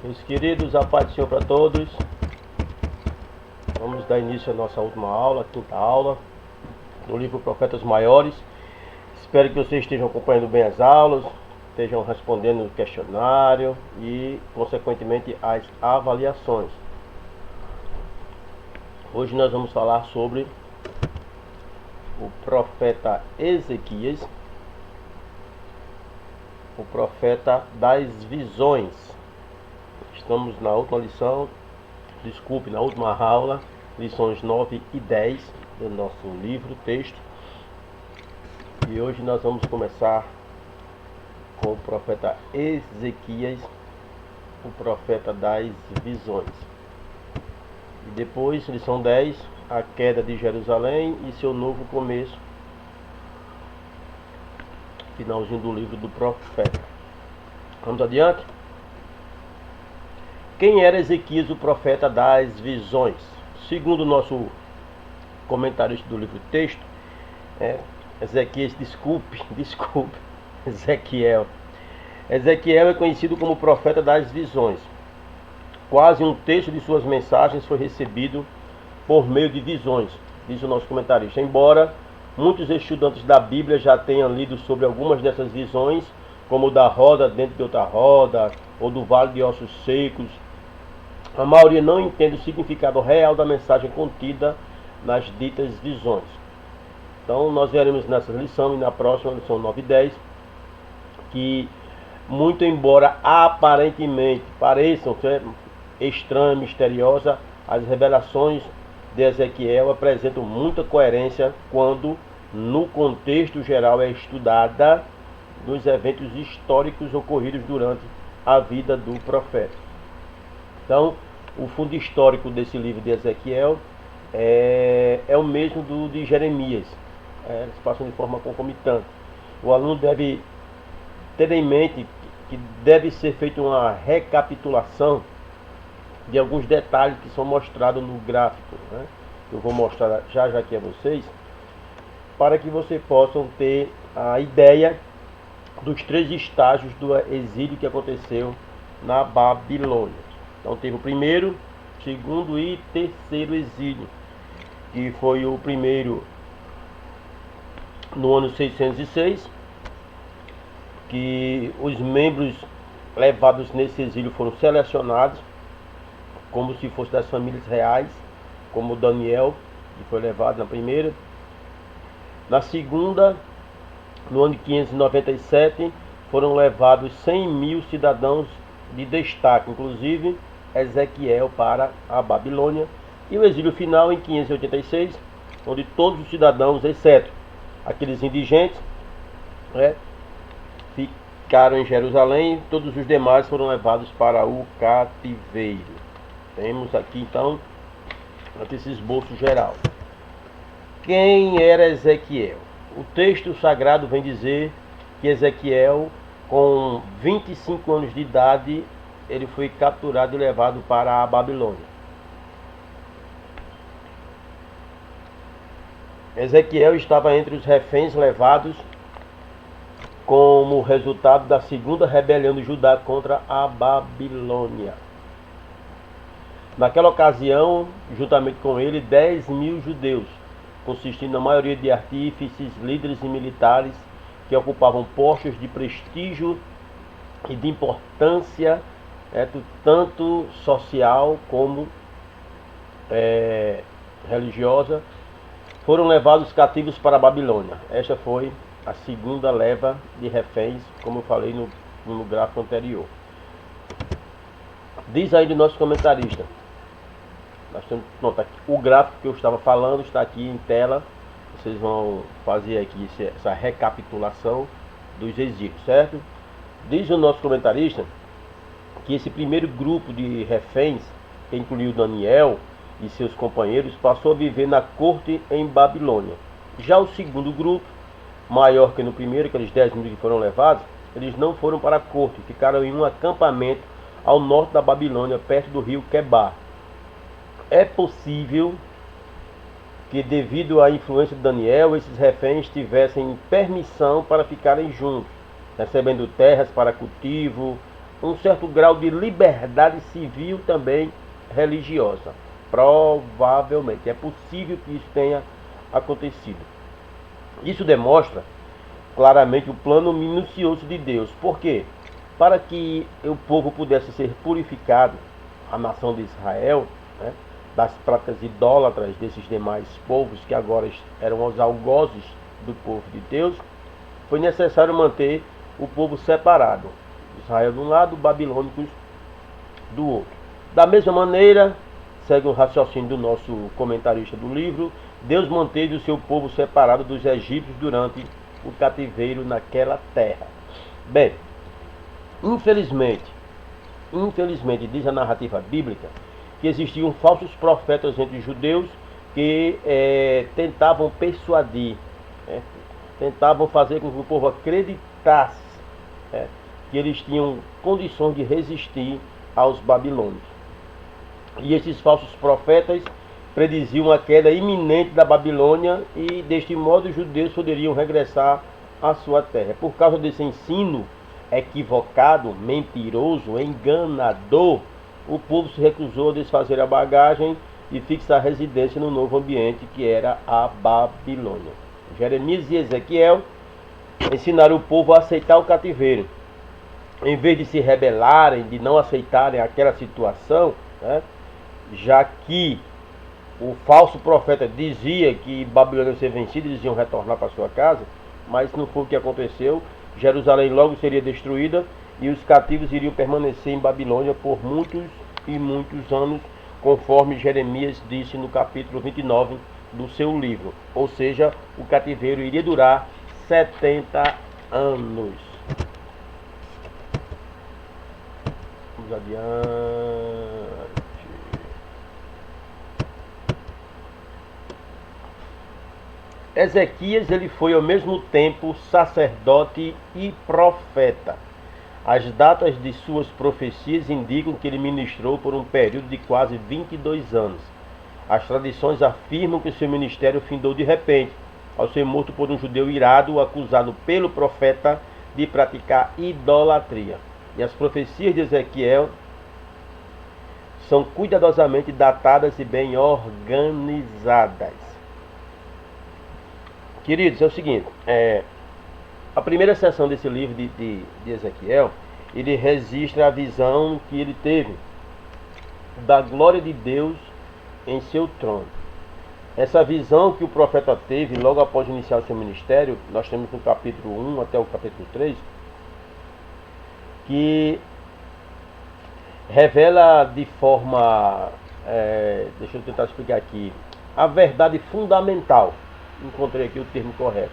Meus queridos, a paz do Senhor para todos. Vamos dar início à nossa última aula, a quinta aula, do livro Profetas Maiores. Espero que vocês estejam acompanhando bem as aulas, estejam respondendo o questionário e, consequentemente, as avaliações. Hoje nós vamos falar sobre o profeta Ezequias, o profeta das visões. Estamos na última lição, na última aula, lições 9 e 10 do nosso livro, texto. E hoje nós vamos começar com o profeta Ezequias, o profeta das visões. E depois, lição 10, a queda de Jerusalém e seu novo começo. Finalzinho do livro do profeta. Vamos adiante? Quem era Ezequias, o profeta das visões? Segundo o nosso comentarista do livro texto, Ezequiel. Ezequiel é conhecido como profeta das visões. Quase um terço de suas mensagens foi recebido por meio de visões, diz o nosso comentarista. Embora muitos estudantes da Bíblia já tenham lido sobre algumas dessas visões, como o da roda dentro de outra roda, ou do vale de ossos secos, a maioria não entende o significado real da mensagem contida nas ditas visões. Então nós veremos nessa lição e na próxima, lição 9 e 10, que muito embora aparentemente pareçam ser estranhas, misteriosas, as revelações de Ezequiel apresentam muita coerência quando, no contexto geral, é estudada dos eventos históricos ocorridos durante a vida do profeta. Então, o fundo histórico desse livro de Ezequiel é o mesmo do de Jeremias. Eles passam de forma concomitante. O aluno deve ter em mente que deve ser feita uma recapitulação de alguns detalhes que são mostrados no gráfico, né? Eu vou mostrar já aqui a vocês, para que vocês possam ter a ideia dos 3 estágios do exílio que aconteceu na Babilônia. Então teve o primeiro, segundo e terceiro exílio, que foi o primeiro no ano 606, que os membros levados nesse exílio foram selecionados como se fosse das famílias reais, como Daniel, que foi levado na primeira. Na segunda, no ano de 597, foram levados 100.000 cidadãos de destaque, inclusive Ezequiel, para a Babilônia. E o exílio final em 586, onde todos os cidadãos, exceto aqueles indigentes, ficaram em Jerusalém, todos os demais foram levados para o cativeiro. Temos aqui então esse esboço geral. Quem era Ezequiel? O texto sagrado vem dizer que Ezequiel, com 25 anos de idade, ele foi capturado e levado para a Babilônia. Ezequiel estava entre os reféns levados como resultado da segunda rebelião de Judá contra a Babilônia. Naquela ocasião, juntamente com ele, 10.000 judeus, consistindo na maioria de artífices, líderes e militares que ocupavam postos de prestígio e de importância, tanto social como religiosa, foram levados cativos para a Babilônia. Esta foi a segunda leva de reféns, como eu falei no gráfico anterior. Diz aí do nosso comentarista. Nós temos, pronto, aqui, o gráfico que eu estava falando está aqui em tela. Vocês vão fazer aqui essa recapitulação dos exílios, certo? Diz o nosso comentarista que esse primeiro grupo de reféns, que incluiu Daniel e seus companheiros, passou a viver na corte em Babilônia. Já o segundo grupo, maior que no primeiro, aqueles 10.000 que foram levados, eles não foram para a corte, ficaram em um acampamento ao norte da Babilônia, perto do rio Quebar. É possível que, devido à influência de Daniel, esses reféns tivessem permissão para ficarem juntos, recebendo terras para cultivo, um certo grau de liberdade civil também religiosa. Provavelmente. É possível que isso tenha acontecido. Isso demonstra claramente o plano minucioso de Deus. Por quê? Para que o povo pudesse ser purificado, a nação de Israel, né, das práticas idólatras desses demais povos que agora eram os algozes do povo de Deus, foi necessário manter o povo separado. Israel de um lado, babilônicos do outro. Da mesma maneira, segue o raciocínio do nosso comentarista do livro, Deus manteve o seu povo separado dos egípcios durante o cativeiro naquela terra. Bem, infelizmente, diz a narrativa bíblica, que existiam falsos profetas entre os judeus que tentavam persuadir, tentavam fazer com que o povo acreditasse que eles tinham condições de resistir aos babilônios. E esses falsos profetas prediziam a queda iminente da Babilônia e deste modo os judeus poderiam regressar à sua terra. Por causa desse ensino equivocado, mentiroso, enganador, o povo se recusou a desfazer a bagagem e fixar residência no novo ambiente que era a Babilônia. Jeremias e Ezequiel ensinaram o povo a aceitar o cativeiro. Em vez de se rebelarem, de não aceitarem aquela situação, né, já que o falso profeta dizia que Babilônia ia ser vencida e eles iam retornar para sua casa, mas não foi o que aconteceu. Jerusalém logo seria destruída e os cativos iriam permanecer em Babilônia por muitos e muitos anos, conforme Jeremias disse no capítulo 29 do seu livro. Ou seja, o cativeiro iria durar 70 anos. Vamos adiante. Ezequias, ele foi ao mesmo tempo sacerdote e profeta. As datas de suas profecias indicam que ele ministrou por um período de quase 22 anos. As tradições afirmam que seu ministério findou de repente, ao ser morto por um judeu irado, acusado pelo profeta de praticar idolatria. E as profecias de Ezequiel são cuidadosamente datadas e bem organizadas. Queridos, é o seguinte, a primeira seção desse livro de Ezequiel, ele registra a visão que ele teve da glória de Deus em seu trono. Essa visão que o profeta teve logo após iniciar o seu ministério, nós temos no capítulo 1 até o capítulo 3, que revela de forma, deixa eu tentar explicar aqui, a verdade fundamental. Encontrei aqui o termo correto.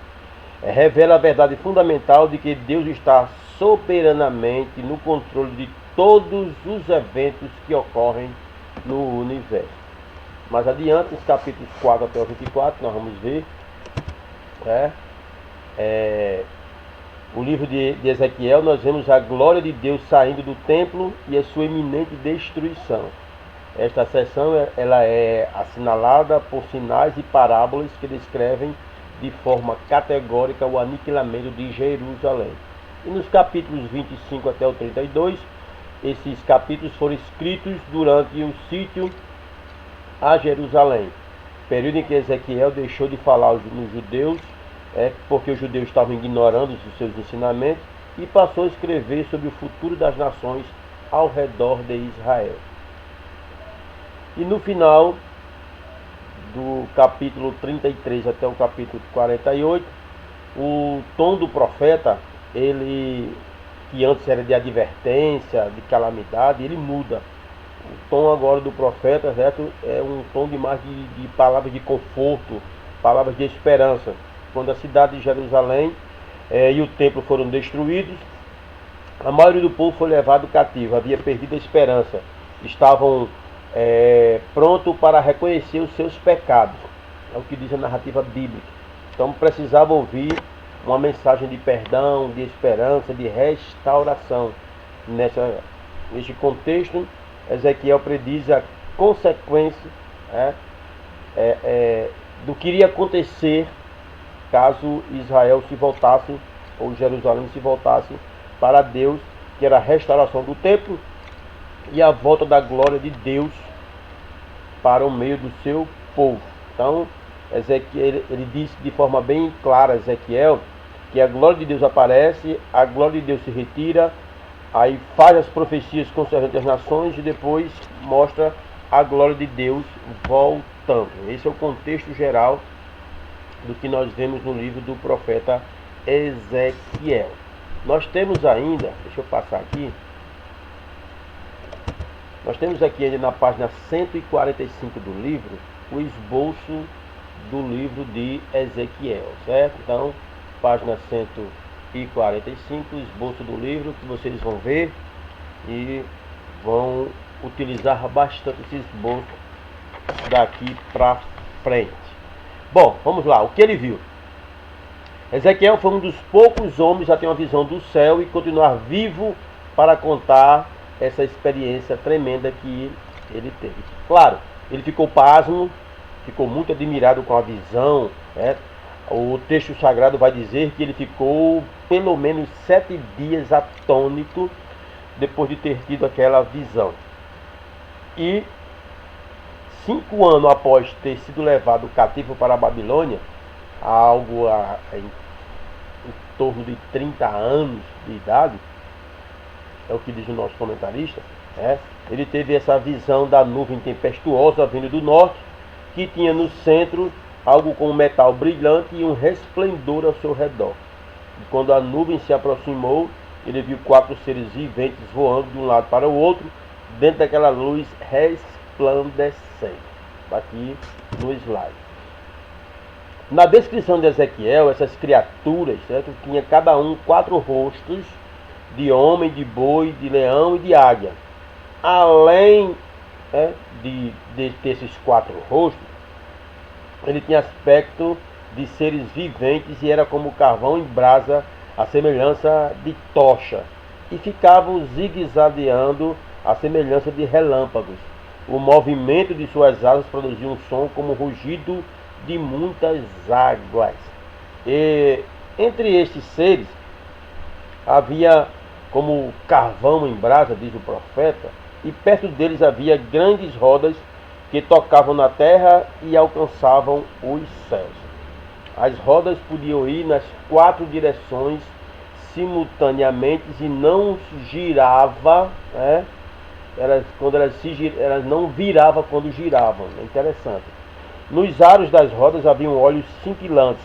Revela a verdade fundamental de que Deus está soberanamente no controle de todos os eventos que ocorrem no universo. Mais adiante, nos capítulos 4 até o 24, nós vamos ver o livro de Ezequiel. Nós vemos a glória de Deus saindo do templo e a sua iminente destruição. Esta seção ela é assinalada por sinais e parábolas que descrevem de forma categórica o aniquilamento de Jerusalém. E nos capítulos 25 até o 32, esses capítulos foram escritos durante o sítio a Jerusalém, período em que Ezequiel deixou de falar nos judeus, porque os judeus estavam ignorando os seus ensinamentos, e passou a escrever sobre o futuro das nações ao redor de Israel. E no final do capítulo 33 até o capítulo 48, o tom do profeta, ele, que antes era de advertência, de calamidade, ele muda. O tom agora do profeta, certo, é um tom de mais de palavras de conforto, palavras de esperança. Quando a cidade de Jerusalém e o templo foram destruídos, a maioria do povo foi levado cativo, havia perdido a esperança, estavam pronto para reconhecer os seus pecados. É o que diz a narrativa bíblica. Então precisava ouvir uma mensagem de perdão, de esperança, de restauração. Neste contexto, Ezequiel prediz a consequência do que iria acontecer caso Israel se voltasse, ou Jerusalém se voltasse para Deus, que era a restauração do templo e a volta da glória de Deus para o meio do seu povo. Então, Ezequiel, ele disse de forma bem clara, Ezequiel, que a glória de Deus aparece, a glória de Deus se retira, aí faz as profecias concernentes às nações e depois mostra a glória de Deus voltando. Esse é o contexto geral do que nós vemos no livro do profeta Ezequiel. Nós temos ainda, deixa eu passar aqui, nós temos aqui ainda na página 145 do livro, o esboço do livro de Ezequiel, certo? Então, página 145, o esboço do livro, que vocês vão ver e vão utilizar bastante esse esboço daqui para frente. Bom, vamos lá, o que ele viu? Ezequiel foi um dos poucos homens a ter uma visão do céu e continuar vivo para contar essa experiência tremenda que ele teve. Claro, ele ficou pasmo, ficou muito admirado com a visão, né? O texto sagrado vai dizer que ele ficou pelo menos 7 dias atônito depois de ter tido aquela visão. E 5 anos após ter sido levado cativo para a Babilônia, algo em torno de 30 anos de idade, é o que diz o nosso comentarista, né? Ele teve essa visão da nuvem tempestuosa vindo do norte, que tinha no centro algo como metal brilhante e um resplendor ao seu redor. E quando a nuvem se aproximou, ele viu 4 seres viventes voando de um lado para o outro, dentro daquela luz resplandecente. Aqui no slide. Na descrição de Ezequiel, essas criaturas, certo? Tinha cada um 4 rostos, de homem, de boi, de leão e de águia. Além de ter esses 4 rostos, ele tinha aspecto de seres viventes e era como carvão em brasa, a semelhança de tocha, e ficavam zigue-zagueando a semelhança de relâmpagos. O movimento de suas asas produzia um som como rugido de muitas águas. E entre estes seres havia como carvão em brasa, diz o profeta, e perto deles havia grandes rodas que tocavam na terra e alcançavam os céus. As rodas podiam ir nas 4 direções simultaneamente e não girava, né? Elas não viravam quando giravam. É interessante. Nos aros das rodas haviam olhos cintilantes,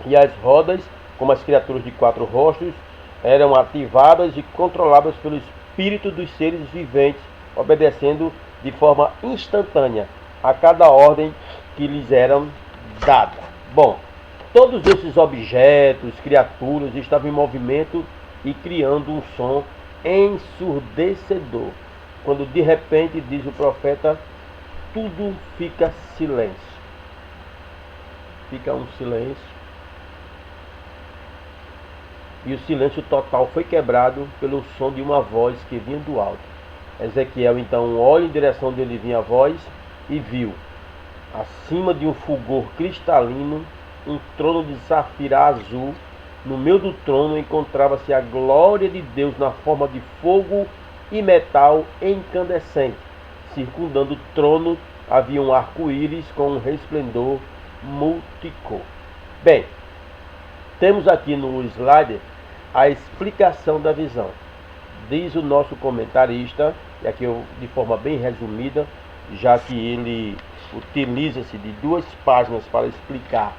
e as rodas, como as criaturas de 4 rostos, eram ativadas e controladas pelo espírito dos seres viventes, obedecendo de forma instantânea a cada ordem que lhes eram dada. Bom, todos esses objetos, criaturas, estavam em movimento e criando um som ensurdecedor. Quando de repente, diz o profeta, tudo fica silêncio. Fica um silêncio. E o silêncio total foi quebrado pelo som de uma voz que vinha do alto. Ezequiel então olha em direção de onde vinha a voz e viu, acima de um fulgor cristalino, um trono de safira azul. No meio do trono encontrava-se a glória de Deus na forma de fogo e metal incandescente. Circundando o trono havia um arco-íris com um resplendor multicor. Bem, temos aqui no slide a explicação da visão. Diz o nosso comentarista, e aqui eu de forma bem resumida, já que ele utiliza-se de 2 páginas para explicar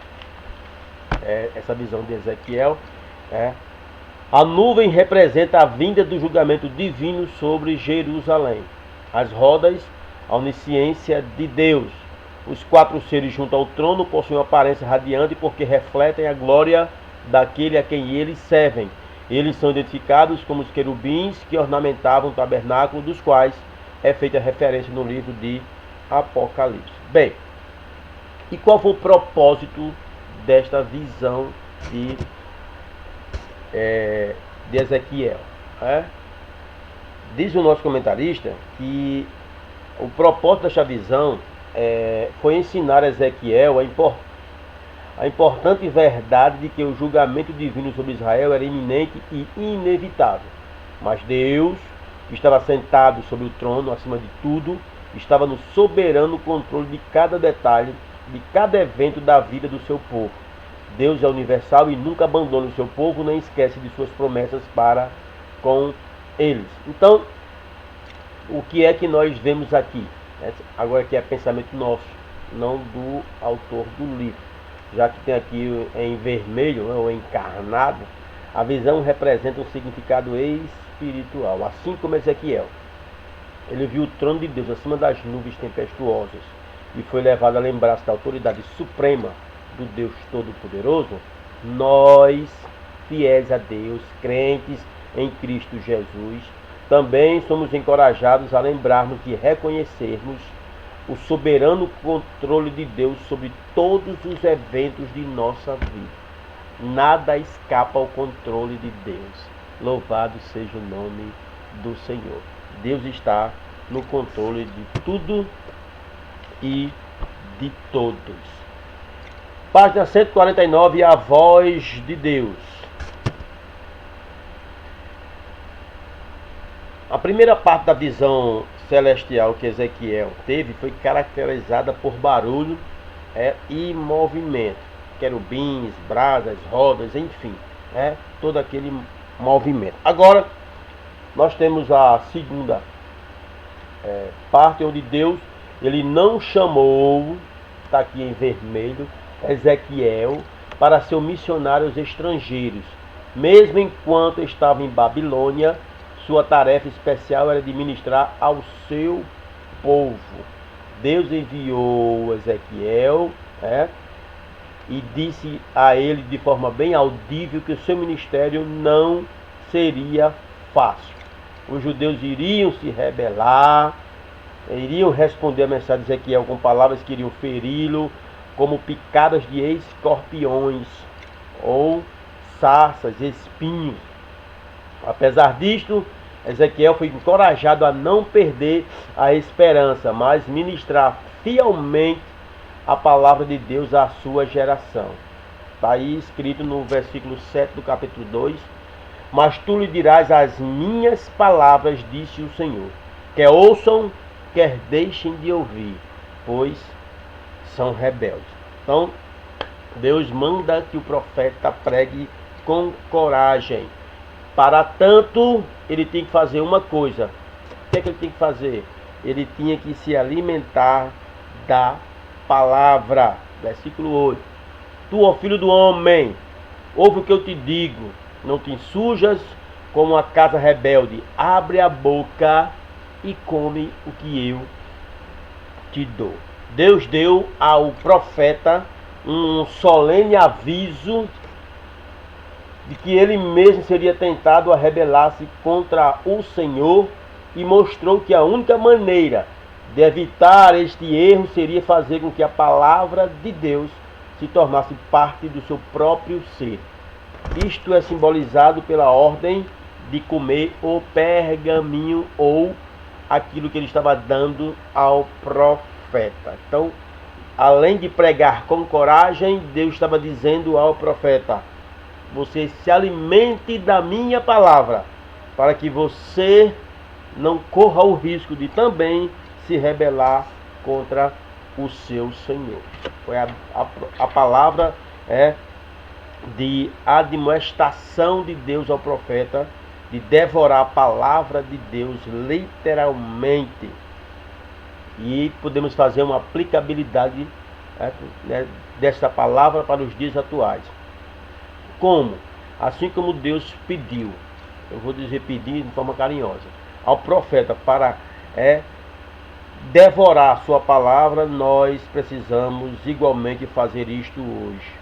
essa visão de Ezequiel. A nuvem representa a vinda do julgamento divino sobre Jerusalém. As rodas, a onisciência de Deus. Os 4 seres junto ao trono possuem uma aparência radiante porque refletem a glória daquele a quem eles servem. Eles são identificados como os querubins que ornamentavam o tabernáculo, dos quais é feita referência no livro de Apocalipse. Bem, e qual foi o propósito desta visão de Ezequiel? Diz o nosso comentarista que o propósito desta visão foi ensinar a Ezequiel a importante verdade de que o julgamento divino sobre Israel era iminente e inevitável. Mas Deus, que estava sentado sobre o trono, acima de tudo, estava no soberano controle de cada detalhe, de cada evento da vida do seu povo. Deus é universal e nunca abandona o seu povo, nem esquece de suas promessas para com eles. Então, o que é que nós vemos aqui? Agora aqui é pensamento nosso, não do autor do livro. Já que tem aqui em vermelho, ou encarnado, a visão representa um significado espiritual. Assim como Ezequiel, ele viu o trono de Deus acima das nuvens tempestuosas e foi levado a lembrar-se da autoridade suprema do Deus Todo-Poderoso. Nós, fiéis a Deus, crentes em Cristo Jesus, também somos encorajados a lembrarmos de reconhecermos o soberano controle de Deus sobre todos os eventos de nossa vida. Nada escapa ao controle de Deus. Louvado seja o nome do Senhor. Deus está no controle de tudo e de todos. Página 149, a voz de Deus. A primeira parte da visão celestial que Ezequiel teve foi caracterizada por barulho e movimento. Querubins, brasas, rodas, enfim, todo aquele movimento. Agora, nós temos a segunda parte onde Deus, ele não chamou, está aqui em vermelho, Ezequiel para ser um missionário aos estrangeiros. Mesmo enquanto estava em Babilônia, sua tarefa especial era de ministrar ao seu povo. Deus enviou Ezequiel e disse a ele de forma bem audível que o seu ministério não seria fácil. Os judeus iriam se rebelar, iriam responder a mensagem de Ezequiel com palavras que iriam feri-lo, como picadas de escorpiões ou sarças, espinhos. Apesar disto, Ezequiel foi encorajado a não perder a esperança, mas ministrar fielmente a palavra de Deus à sua geração. Está aí escrito no versículo 7 do capítulo 2. Mas tu lhe dirás as minhas palavras, disse o Senhor. Quer ouçam, quer deixem de ouvir, pois são rebeldes. Então, Deus manda que o profeta pregue com coragem. Para tanto, ele tem que fazer uma coisa. O que é que ele tem que fazer? Ele tinha que se alimentar da palavra. Versículo 8. Tu, ó filho do homem, ouve o que eu te digo. Não te sujas como a casa rebelde. Abre a boca e come o que eu te dou. Deus deu ao profeta um solene aviso de que ele mesmo seria tentado a rebelar-se contra o Senhor e mostrou que a única maneira de evitar este erro seria fazer com que a palavra de Deus se tornasse parte do seu próprio ser. Isto é simbolizado pela ordem de comer o pergaminho ou aquilo que ele estava dando ao profeta. Então, além de pregar com coragem, Deus estava dizendo ao profeta: você se alimente da minha palavra, para que você não corra o risco de também se rebelar contra o seu Senhor. Foi a palavra de admoestação de Deus ao profeta, de devorar a palavra de Deus literalmente. E podemos fazer uma aplicabilidade desta palavra para os dias atuais. Como? Assim como Deus pediu, eu vou dizer pedir de forma carinhosa, ao profeta para devorar a sua palavra, nós precisamos igualmente fazer isto hoje.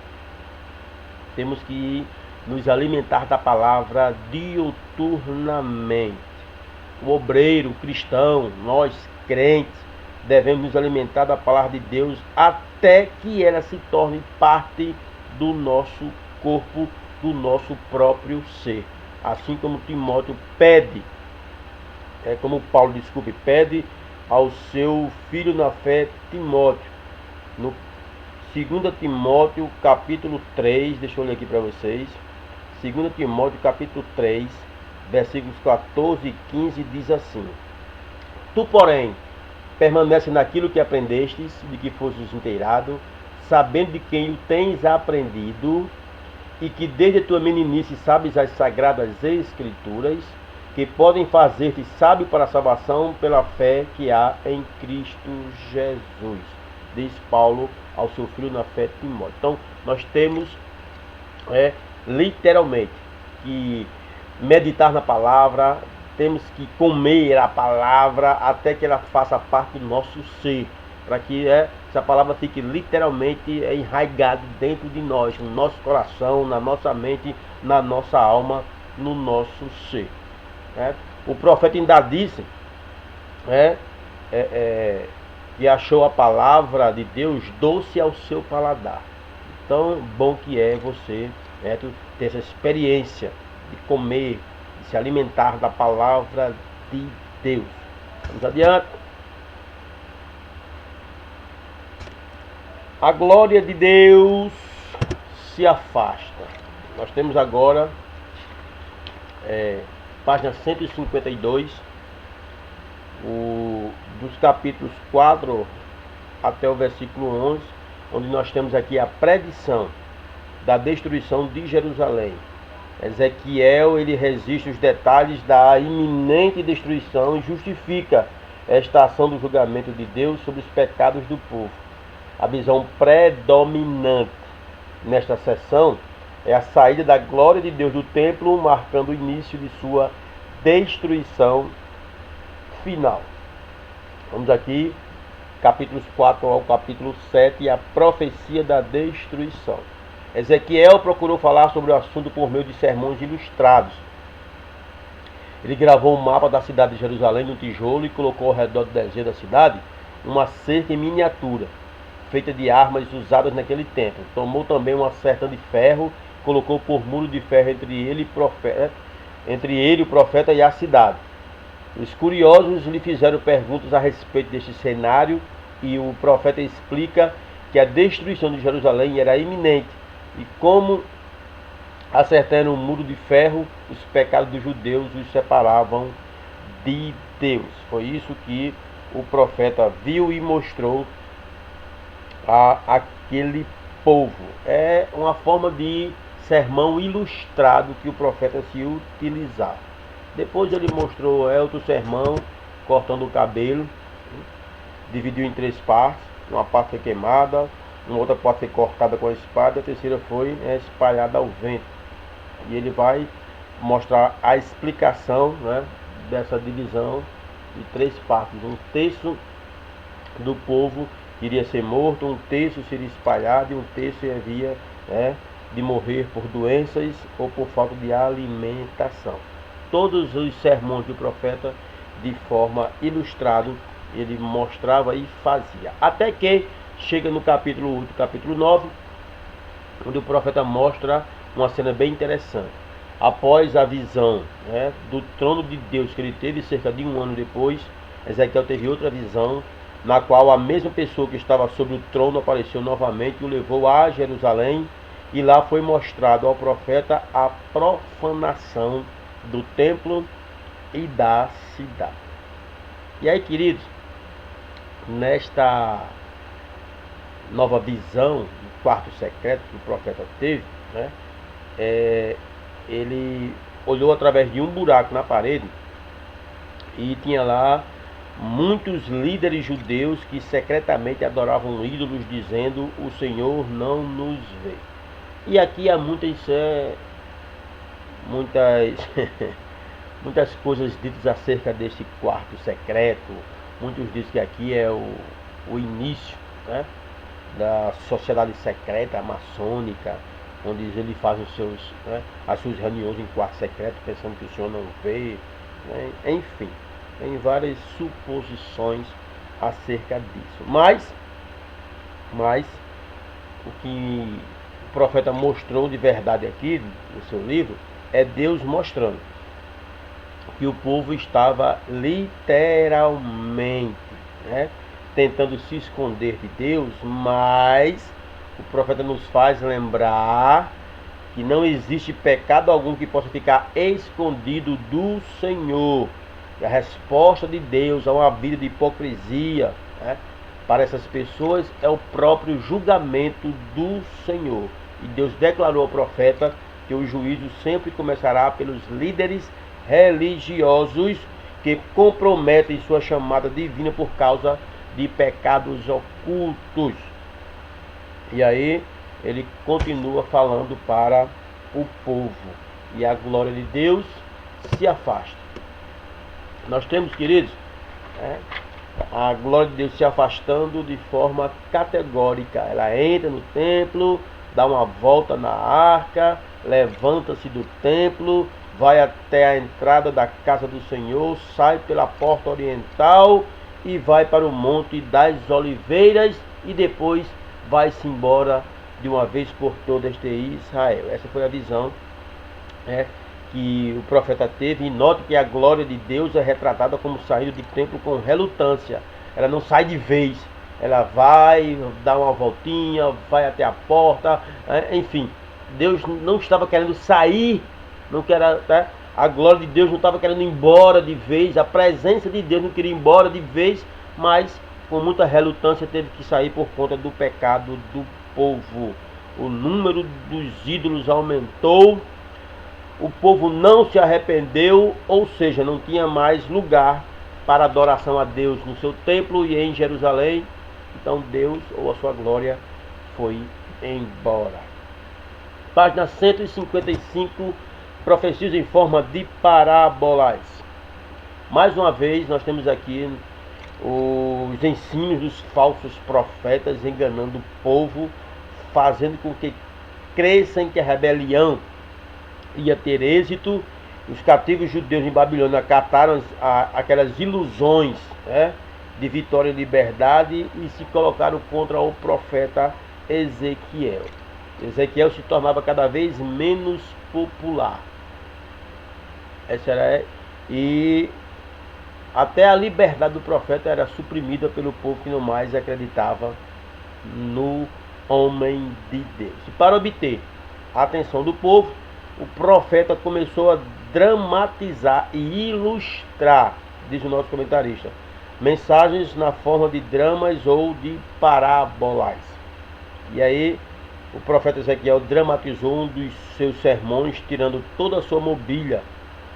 Temos que nos alimentar da palavra diuturnamente. O obreiro, o cristão, nós crentes, devemos nos alimentar da palavra de Deus até que ela se torne parte do nosso corpo, do nosso próprio ser. Assim como Timóteo pede, pede ao seu filho na fé, Timóteo. No 2 Timóteo capítulo 3, deixa eu ler aqui para vocês. 2 Timóteo capítulo 3, versículos 14 e 15, diz assim: Tu, porém, permanece naquilo que aprendestes, de que fostes inteirado, sabendo de quem o tens aprendido, e que desde a tua meninice sabes as sagradas escrituras, que podem fazer-te sábio para a salvação pela fé que há em Cristo Jesus. Diz Paulo ao seu filho na fé, Timóteo. Então, nós temos literalmente que meditar na palavra, temos que comer a palavra até que ela faça parte do nosso ser, para que essa palavra fique literalmente enraizada dentro de nós, no nosso coração, na nossa mente, na nossa alma, no nosso ser. O profeta ainda disse que achou a palavra de Deus doce ao seu paladar. Tão bom que é você ter essa experiência de comer, de se alimentar da palavra de Deus. Vamos adiante. A glória de Deus se afasta. Nós temos agora página 152, dos capítulos 4 até o versículo 11, onde nós temos aqui a predição da destruição de Jerusalém. Ezequiel, ele resiste os detalhes da iminente destruição e justifica esta ação do julgamento de Deus sobre os pecados do povo. A visão predominante nesta sessão é a saída da glória de Deus do templo, marcando o início de sua destruição final. Vamos aqui, capítulos 4 ao capítulo 7, a profecia da destruição. Ezequiel procurou falar sobre o assunto por meio de sermões ilustrados. Ele gravou um mapa da cidade de Jerusalém no tijolo e colocou ao redor do deserto da cidade uma cerca em miniatura, feita de armas usadas naquele tempo. Tomou também uma certa de ferro, colocou por muro de ferro entre ele, o profeta e a cidade. Os curiosos lhe fizeram perguntas a respeito deste cenário e o profeta explica que a destruição de Jerusalém era iminente e como acertaram um muro de ferro, os pecados dos judeus os separavam de Deus. Foi isso que o profeta viu e mostrou a aquele povo. É uma forma de sermão ilustrado que o profeta se utilizava. Depois ele mostrou outro sermão, cortando o cabelo, dividiu em 3 partes. Uma parte foi queimada, uma outra parte foi cortada com a espada, a terceira foi espalhada ao vento. E ele vai mostrar a explicação dessa divisão de 3 partes. Um terço do povo iria ser morto, um terço seria espalhado e um terço havia de morrer por doenças ou por falta de alimentação. Todos os sermões do profeta, de forma ilustrada, ele mostrava e fazia. Até que chega no capítulo 8, capítulo 9, onde o profeta mostra uma cena bem interessante. Após a visão do trono de Deus que ele teve cerca de 1 ano depois, Ezequiel teve outra visão, na qual a mesma pessoa que estava sobre o trono apareceu novamente e o levou a Jerusalém, e lá foi mostrado ao profeta a profanação do templo e da cidade. E aí, queridos, nesta nova visão do quarto secreto que o profeta teve, ele olhou através de um buraco na parede e tinha lá muitos líderes judeus que secretamente adoravam ídolos, dizendo: o Senhor não nos vê. E aqui há muitas muitas coisas ditas acerca deste quarto secreto. Muitos dizem que aqui é o início da sociedade secreta maçônica, onde eles fazem as suas reuniões em quarto secreto, pensando que o Senhor não vê. Enfim, tem várias suposições acerca disso. Mas o que o profeta mostrou de verdade aqui no seu livro é Deus mostrando que o povo estava literalmente tentando se esconder de Deus, mas o profeta nos faz lembrar que não existe pecado algum que possa ficar escondido do Senhor. E a resposta de Deus a uma vida de hipocrisia, né, para essas pessoas é o próprio julgamento do Senhor. E Deus declarou ao profeta que o juízo sempre começará pelos líderes religiosos que comprometem sua chamada divina por causa de pecados ocultos. E aí ele continua falando para o povo, e a glória de Deus se afasta. Nós temos, queridos, a glória de Deus se afastando de forma categórica. Ela entra no templo, dá uma volta na arca, levanta-se do templo, vai até a entrada da casa do Senhor, sai pela porta oriental e vai para o Monte das Oliveiras e depois vai-se embora de uma vez por todas de Israel. Essa foi a visão que o profeta teve. E note que a glória de Deus é retratada como saindo do templo com relutância. Ela não sai de vez, ela vai dar uma voltinha, vai até a porta, enfim. Deus não estava querendo sair, não quer, a glória de Deus não estava querendo ir embora de vez, a presença de Deus não queria ir embora de vez, mas com muita relutância teve que sair por conta do pecado do povo. O número dos ídolos aumentou, o povo não se arrependeu, ou seja, não tinha mais lugar para adoração a Deus no seu templo e em Jerusalém. Então Deus, ou a sua glória, foi embora. Página 155, profecias em forma de parábolas. Mais uma vez nós temos aqui os ensinos dos falsos profetas enganando o povo, fazendo com que cresçam que a rebelião ia ter êxito. Os cativos judeus em Babilônia acataram aquelas ilusões, de vitória e liberdade e se colocaram contra o profeta Ezequiel. Ezequiel se tornava cada vez menos popular. E até a liberdade do profeta era suprimida pelo povo que não mais acreditava no homem de Deus. E para obter a atenção do povo, o profeta começou a dramatizar e ilustrar, diz o nosso comentarista, mensagens na forma de dramas ou de parábolas. E aí o profeta Ezequiel dramatizou um dos seus sermões, tirando toda a sua mobília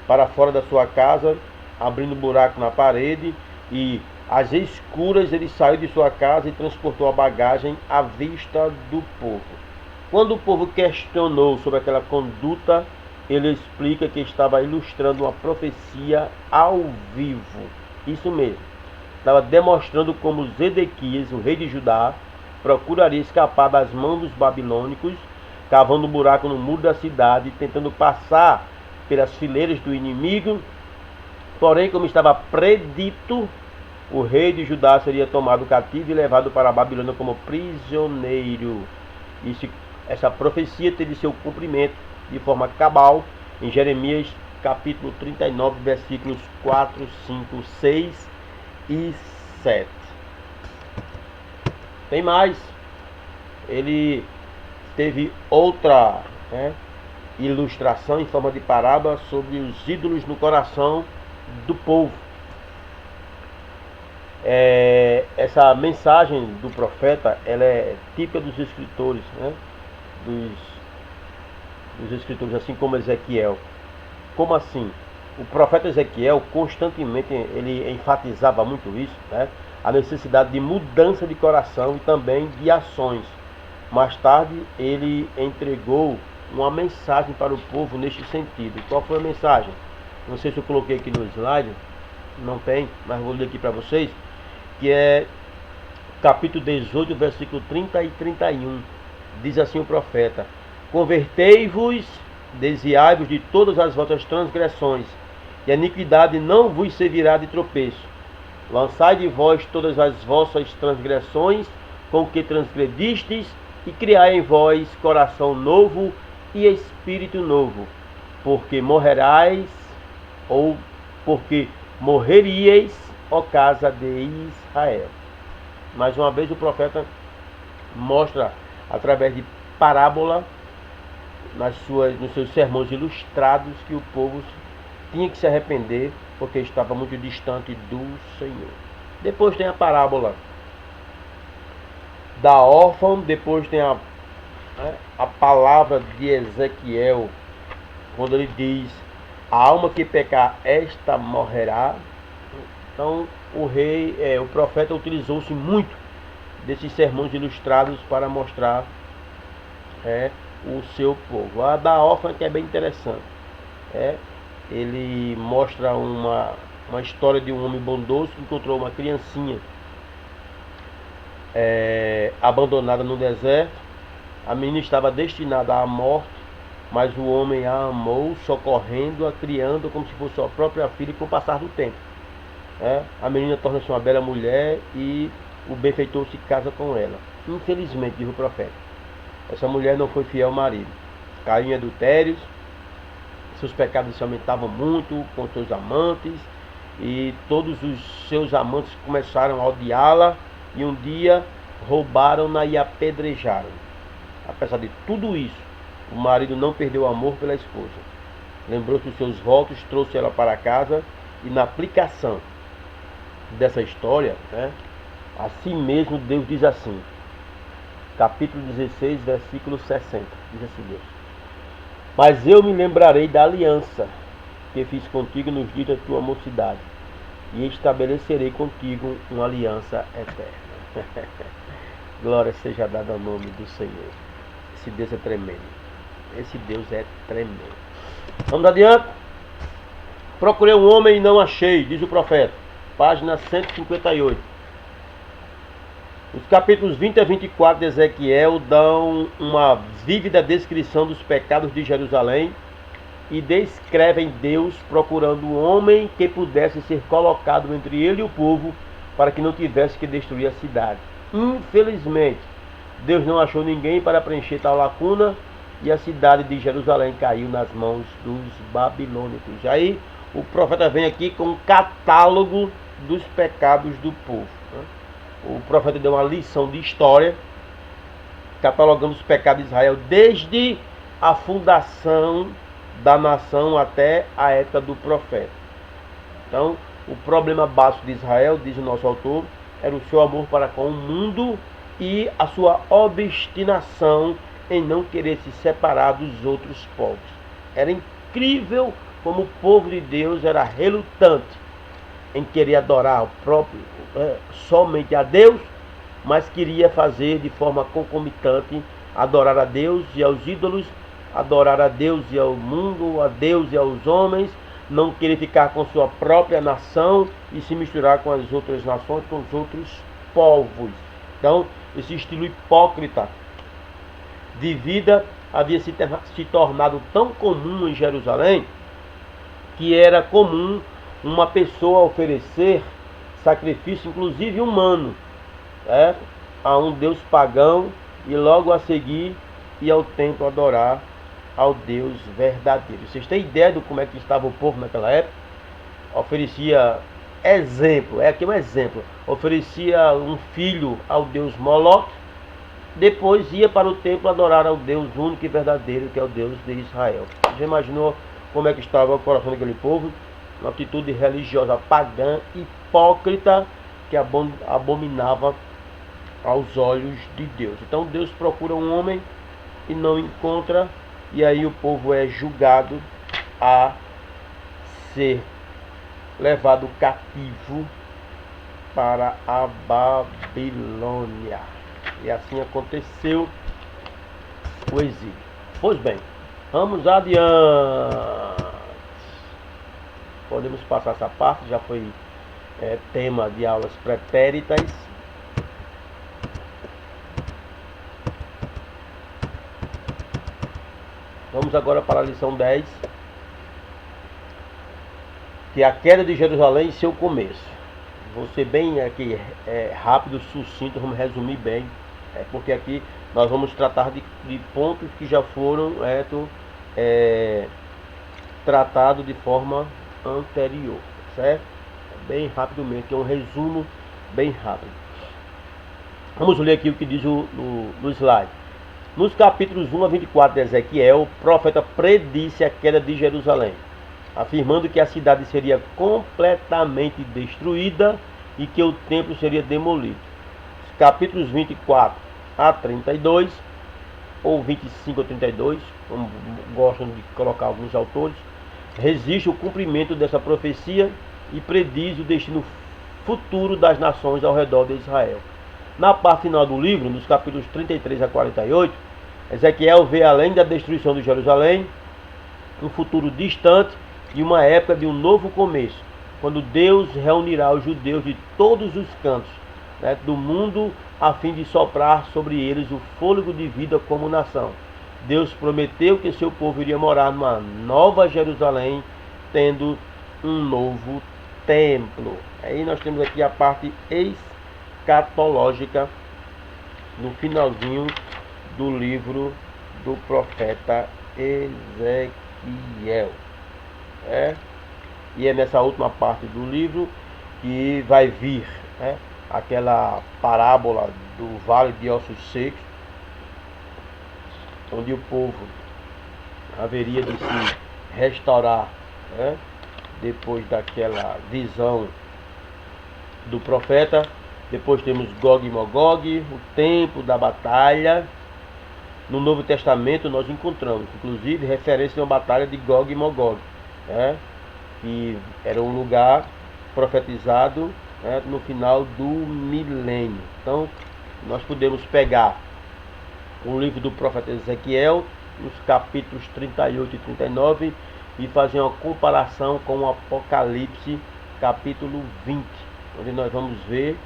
para fora da sua casa, abrindo buraco na parede, e às escuras ele saiu de sua casa e transportou a bagagem à vista do povo. Quando o povo questionou sobre aquela conduta, ele explica que estava ilustrando uma profecia ao vivo. Isso mesmo. Estava demonstrando como Zedequias, o rei de Judá, procuraria escapar das mãos dos babilônicos, cavando um buraco no muro da cidade, tentando passar pelas fileiras do inimigo. Porém, como estava predito, o rei de Judá seria tomado cativo e levado para a Babilônia como prisioneiro. Essa profecia teve seu cumprimento de forma cabal em Jeremias capítulo 39, versículos 4, 5, 6 e 7. Tem mais. Ele teve outra ilustração em forma de parábola sobre os ídolos no coração do povo. Essa mensagem do profeta, ela é típica dos escritores, dos escritores, assim como Ezequiel. Como assim? O profeta Ezequiel constantemente ele enfatizava muito isso, a necessidade de mudança de coração e também de ações. Mais tarde ele entregou uma mensagem para o povo neste sentido. Qual foi a mensagem? Não sei se eu coloquei aqui no slide, não tem, mas vou ler aqui para vocês, que é capítulo 18, versículo 30 e 31. Diz assim o profeta: convertei-vos, desviai-vos de todas as vossas transgressões, e a iniquidade não vos servirá de tropeço. Lançai de vós todas as vossas transgressões com que transgredistes, e criai em vós coração novo e espírito novo, porque morrerais, ou porque morreríeis, ó casa de Israel. Mais uma vez o profeta mostra através de parábola nos seus sermões ilustrados, que o povo tinha que se arrepender porque estava muito distante do Senhor. Depois tem a parábola da órfã, depois tem a palavra de Ezequiel, quando ele diz: a alma que pecar, esta morrerá. Então o profeta utilizou-se muito desses sermões ilustrados para mostrar o seu povo. A da órfã, que é bem interessante, ele mostra uma história de um homem bondoso que encontrou uma criancinha abandonada no deserto. A menina estava destinada à morte, mas o homem a amou, socorrendo-a, criando como se fosse sua própria filha. E com o passar do tempo, a menina torna-se uma bela mulher e o benfeitor se casa com ela. Infelizmente, diz o profeta, essa mulher não foi fiel ao marido, caiu em adultérios, seus pecados se aumentavam muito com seus amantes, e todos os seus amantes começaram a odiá-la, e um dia roubaram-na e apedrejaram. Apesar de tudo isso, o marido não perdeu o amor pela esposa. Lembrou-se dos seus votos, trouxe ela para casa, e na aplicação dessa história, assim mesmo Deus diz assim, capítulo 16, versículo 60, diz assim Deus: mas eu me lembrarei da aliança que fiz contigo nos dias da tua mocidade, e estabelecerei contigo uma aliança eterna. Glória seja dada ao nome do Senhor. Esse Deus é tremendo. Esse Deus é tremendo. Vamos adiante. Procurei um homem e não achei, diz o profeta. Página 158. Os capítulos 20 a 24 de Ezequiel dão uma vívida descrição dos pecados de Jerusalém e descrevem Deus procurando um homem que pudesse ser colocado entre ele e o povo para que não tivesse que destruir a cidade. Infelizmente, Deus não achou ninguém para preencher tal lacuna e a cidade de Jerusalém caiu nas mãos dos babilônicos. Aí o profeta vem aqui com um catálogo dos pecados do povo. O profeta deu uma lição de história, catalogando os pecados de Israel desde a fundação da nação até a época do profeta. Então, o problema básico de Israel, diz o nosso autor, era o seu amor para com o mundo e a sua obstinação em não querer se separar dos outros povos. Era incrível como o povo de Deus era relutante em querer adorar somente a Deus, mas queria fazer de forma concomitante adorar a Deus e aos ídolos, adorar a Deus e ao mundo, a Deus e aos homens, não querer ficar com sua própria nação e se misturar com as outras nações, com os outros povos. Então, esse estilo hipócrita de vida havia se tornado tão comum em Jerusalém que era comum uma pessoa oferecer sacrifício, inclusive humano, a um deus pagão, e logo a seguir ir ao templo adorar ao Deus verdadeiro. Vocês têm ideia de como é que estava o povo naquela época? Oferecia aqui um exemplo, oferecia um filho ao Deus Moloque, depois ia para o templo adorar ao Deus único e verdadeiro, que é o Deus de Israel. Já imaginou como é que estava o coração daquele povo? Uma atitude religiosa pagã, hipócrita, que abominava aos olhos de Deus. Então Deus procura um homem e não encontra, e aí o povo é julgado a ser levado cativo para a Babilônia. E assim aconteceu o exílio. Pois bem, vamos adiante. Podemos passar essa parte, já foi tema de aulas pretéritas. Vamos agora para a lição 10, que é a queda de Jerusalém e seu começo. Vou ser bem aqui rápido, sucinto, vamos resumir bem, porque aqui nós vamos tratar de pontos que já foram tratados de forma anterior, certo? Bem rápido mesmo, que é um resumo bem rápido. Vamos ler aqui o que diz no slide. Nos capítulos 1 a 24 de Ezequiel, o profeta predisse a queda de Jerusalém, afirmando que a cidade seria completamente destruída e que o templo seria demolido. Os capítulos 24 a 32, ou 25 a 32, como gostam de colocar alguns autores, resiste o cumprimento dessa profecia e prediz o destino futuro das nações ao redor de Israel. Na parte final do livro, nos capítulos 33 a 48, Ezequiel vê, além da destruição de Jerusalém, um futuro distante e uma época de um novo começo, quando Deus reunirá os judeus de todos os cantos, né, do mundo, a fim de soprar sobre eles o fôlego de vida como nação. Deus prometeu que seu povo iria morar numa nova Jerusalém, tendo um novo templo. Aí nós temos aqui a parte escatológica no finalzinho do livro do profeta Ezequiel. E é nessa última parte do livro que vai vir aquela parábola do vale de ossos secos, onde o povo haveria de se restaurar, depois daquela visão do profeta. Depois temos Gog e Magog, o tempo da batalha. No Novo Testamento nós encontramos, inclusive, referência a uma batalha de Gog e Magog, que era um lugar profetizado no final do milênio. Então, nós podemos pegar o livro do profeta Ezequiel, nos capítulos 38 e 39, e fazer uma comparação com o Apocalipse, capítulo 20, onde nós vamos ver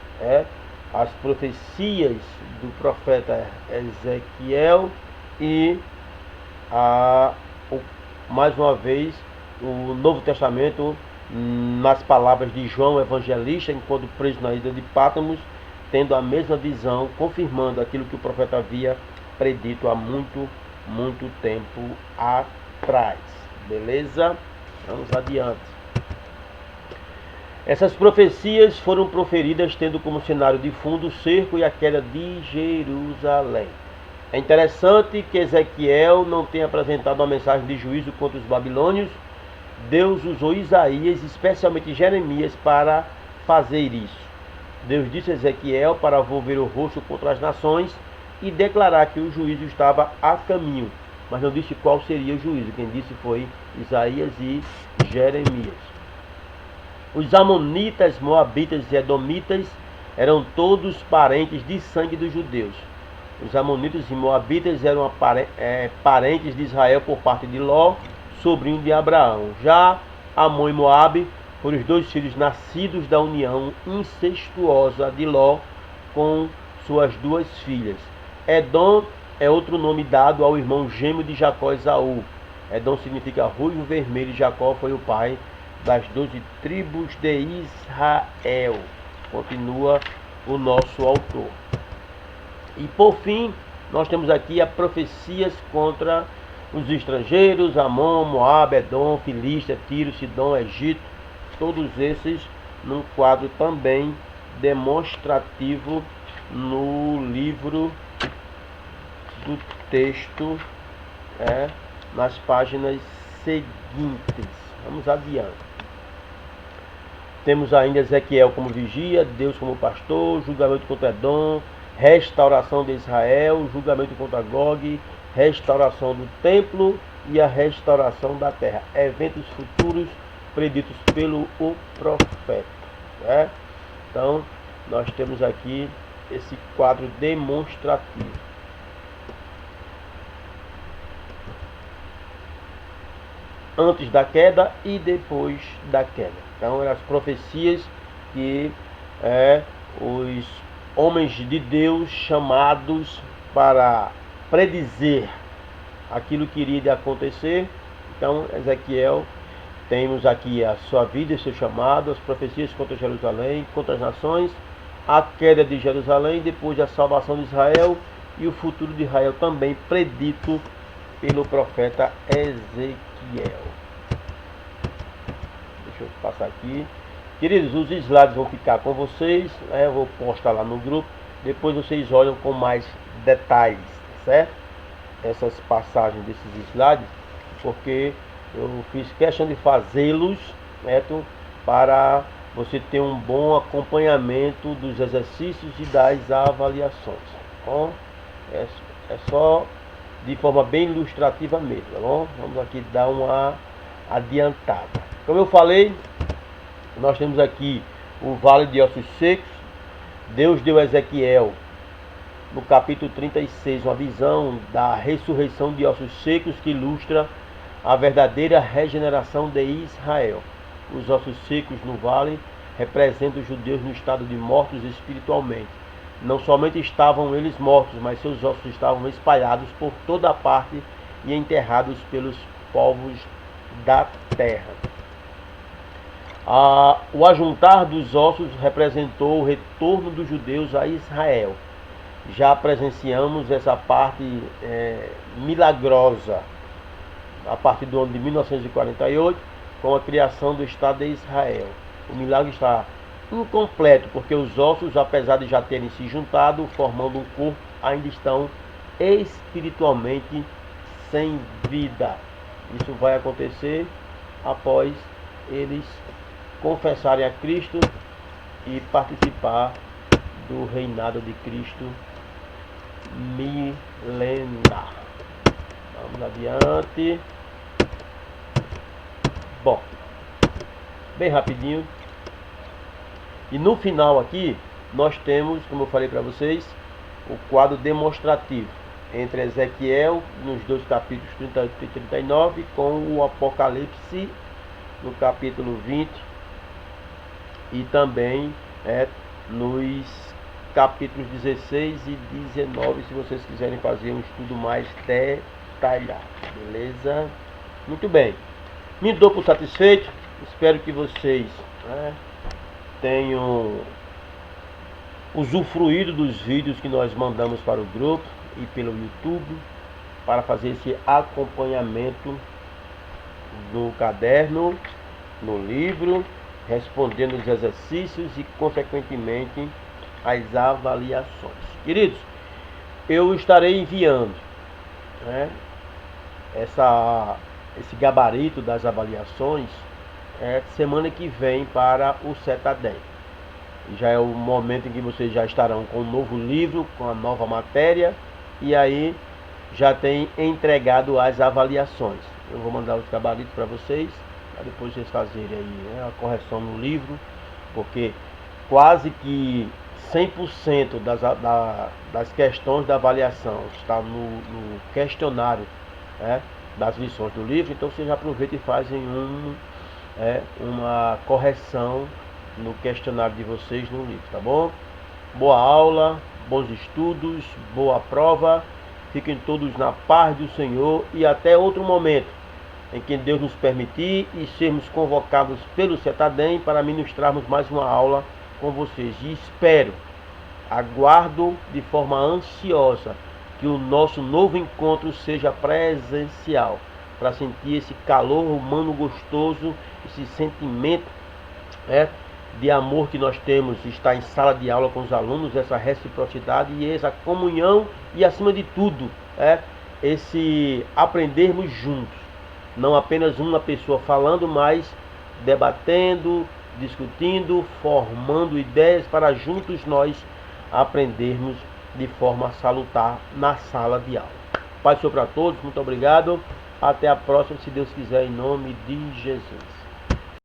as profecias do profeta Ezequiel e mais uma vez o Novo Testamento nas palavras de João Evangelista, enquanto preso na ilha de Pátmos, tendo a mesma visão, confirmando aquilo que o profeta havia predito há muito tempo atrás. Beleza? Vamos adiante. Essas profecias foram proferidas tendo como cenário de fundo o cerco e a queda de Jerusalém. É interessante que Ezequiel não tenha apresentado uma mensagem de juízo contra os babilônios. Deus usou Isaías, especialmente Jeremias, para fazer isso. Deus disse a Ezequiel para volver o rosto contra as nações e declarar que o juízo estava a caminho, mas não disse qual seria o juízo. Quem disse foi Isaías e Jeremias. Os amonitas, moabitas e edomitas eram todos parentes de sangue dos judeus. Os amonitas e moabitas eram parentes de Israel por parte de Ló, sobrinho de Abraão. Já Amon e Moabe foram os dois filhos nascidos da união incestuosa de Ló com suas duas filhas. Edom é outro nome dado ao irmão gêmeo de Jacó, Esaú. Edom significa ruivo vermelho e Jacó foi o pai das 12 tribos de Israel. Continua o nosso autor. E por fim, nós temos aqui as profecias contra os estrangeiros: Amon, Moabe, Edom, Filístia, Tiro, Sidom, Egito. Todos esses num quadro também demonstrativo no livro do texto, nas páginas seguintes. Vamos adiante. Temos ainda Ezequiel como vigia, Deus como pastor, julgamento contra Edom, restauração de Israel, julgamento contra Gog, restauração do templo e a restauração da terra. Eventos futuros preditos pelo profeta. Então, nós temos aqui esse quadro demonstrativo. Antes da queda e depois da queda. Então, eram as profecias que os homens de Deus chamados para predizer aquilo que iria acontecer. Então, Ezequiel, temos aqui a sua vida e seu chamado, as profecias contra Jerusalém, contra as nações, a queda de Jerusalém, depois a salvação de Israel e o futuro de Israel também predito pelo profeta Ezequiel. Deixa eu passar aqui. Queridos, os slides vão ficar com vocês, eu vou postar lá no grupo. Depois vocês olham com mais detalhes, certo? essas passagens desses slides, porque eu fiz questão de fazê-los, certo? Para você ter um bom acompanhamento dos exercícios e das avaliações. Tá bom? É só de forma bem ilustrativa mesmo, tá bom? Vamos aqui dar uma adiantada. Como eu falei, nós temos aqui o Vale de Ossos Secos. Deus deu a Ezequiel, no capítulo 36, uma visão da ressurreição de ossos secos que ilustra a verdadeira regeneração de Israel. Os ossos secos no vale representam os judeus no estado de mortos espiritualmente. Não somente estavam eles mortos, mas seus ossos estavam espalhados por toda a parte e enterrados pelos povos da terra. O ajuntar dos ossos representou o retorno dos judeus a Israel. Já presenciamos essa parte milagrosa a partir do ano de 1948, com a criação do Estado de Israel. O milagre está incompleto, porque os ossos, apesar de já terem se juntado, formando um corpo, ainda estão espiritualmente sem vida. Isso vai acontecer após eles confessarem a Cristo e participar do reinado de Cristo milenar. Vamos adiante. Bom, bem rapidinho. E no final aqui, nós temos, como eu falei para vocês, o quadro demonstrativo entre Ezequiel, nos dois capítulos 38 e 39, com o Apocalipse, no capítulo 20, e também nos capítulos 16 e 19, se vocês quiserem fazer um estudo mais detalhado, beleza? Muito bem, me dou por satisfeito, espero que vocês tenham usufruído dos vídeos que nós mandamos para o grupo e pelo YouTube, para fazer esse acompanhamento no caderno, no livro, respondendo os exercícios e, consequentemente, as avaliações. Queridos, eu estarei enviando esse gabarito das avaliações semana que vem para o Cetadem. Já é o momento em que vocês já estarão com um novo livro, com a nova matéria, e aí já tem entregado as avaliações. Eu vou mandar os gabaritos para vocês, para depois vocês fazerem aí a correção no livro, porque quase que 100% das questões da avaliação está no questionário das lições do livro. Então vocês aproveitam e fazem uma correção no questionário de vocês no livro, tá bom? Boa aula, bons estudos, boa prova. Fiquem todos na paz do Senhor e até outro momento em que Deus nos permitir e sermos convocados pelo Cetadem para ministrarmos mais uma aula com vocês. E espero, aguardo de forma ansiosa que o nosso novo encontro seja presencial, para sentir esse calor humano gostoso, esse sentimento de amor que nós temos, estar em sala de aula com os alunos, essa reciprocidade e essa comunhão e, acima de tudo, esse aprendermos juntos. Não apenas uma pessoa falando, mas debatendo, discutindo, formando ideias para juntos nós aprendermos de forma salutar na sala de aula. Paz seja para todos, muito obrigado. Até a próxima, se Deus quiser, em nome de Jesus.